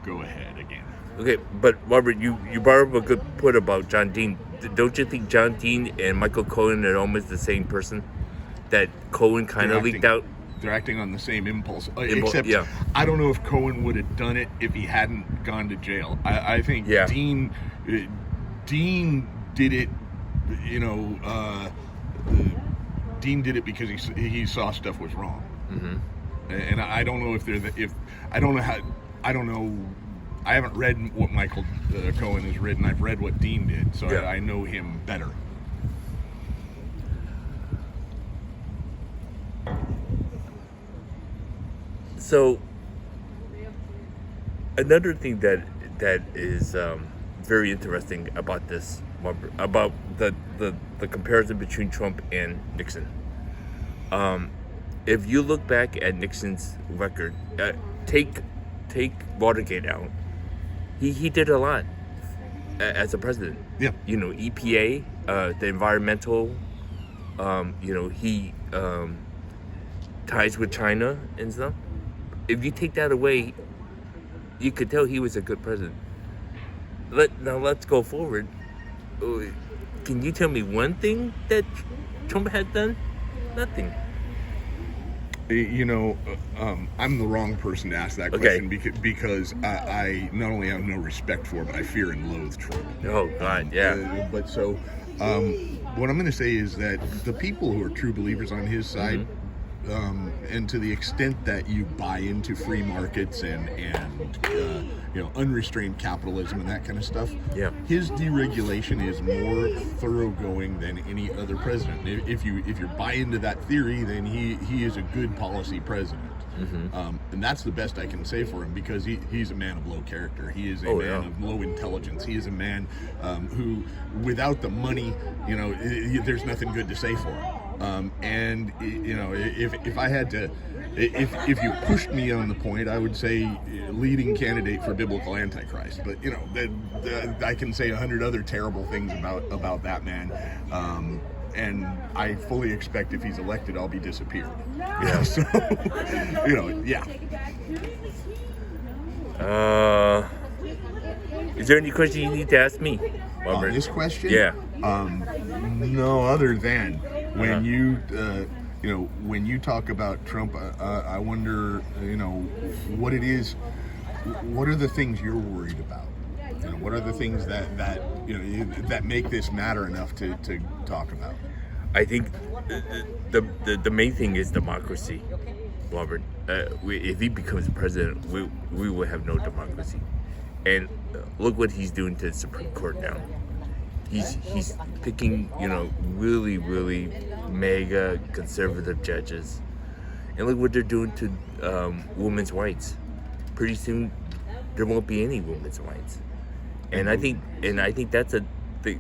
go ahead again. Okay, but Robert, you brought up a good point about John Dean. Don't you think John Dean and Michael Cohen are almost the same person? That Cohen kind of leaked out? They're acting on the same impulse. Except, yeah. I don't know if Cohen would have done it if he hadn't gone to jail. I think Dean did it, Dean did it because he saw stuff was wrong. Mm-hmm. And I don't know I haven't read what Michael Cohen has written. I've read what Dean did, so I know him better. So, another thing that is very interesting about this, about the comparison between Trump and Nixon. If you look back at Nixon's record, take Watergate out, he did a lot as a president. Yeah. EPA, the environmental, he ties with China and stuff. If you take that away, you could tell he was a good president. Let's go forward. Can you tell me one thing that Trump had done? Nothing. I'm the wrong person to ask that question because I not only have no respect for, but I fear and loathe Trump. Oh, God, yeah. What I'm going to say is that the people who are true believers on his side, and to the extent that you buy into free markets and unrestrained capitalism and that kind of stuff, his deregulation is more thoroughgoing than any other president. If you buy into that theory, then he is a good policy president. Mm-hmm. And that's the best I can say for him, because he's a man of low character. He is a man of low intelligence. He is a man who, without the money, there's nothing good to say for him. If I had to, if you pushed me on the point, I would say leading candidate for biblical antichrist. But I can say 100 other terrible things about that man. And I fully expect if he's elected, I'll be disappeared. Yeah. So, Is there any question you need to ask me, Robert? This question? Yeah. No, other than when when you talk about Trump, I wonder, what it is. What are the things you're worried about? What are the things that make this matter enough to talk about? I think the main thing is democracy, Robert. If he becomes president, we will have no democracy. And look what he's doing to the Supreme Court now. He's picking, really, really mega conservative judges. And look what they're doing to women's rights. Pretty soon, there won't be any women's rights. And I think that's the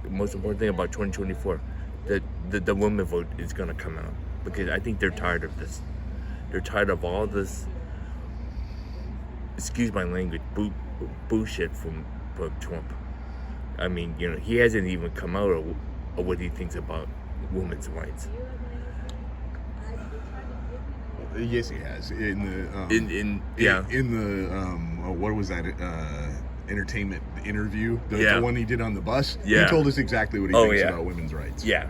most important thing about 2024. That the women vote is going to come out, because I think they're tired of this. They're tired of all this, excuse my language, bullshit from Trump. I mean, he hasn't even come out of what he thinks about women's rights. Yes, he has. What was that? Entertainment interview, the one he did on the bus. He told us exactly what he thinks about women's rights. Yeah.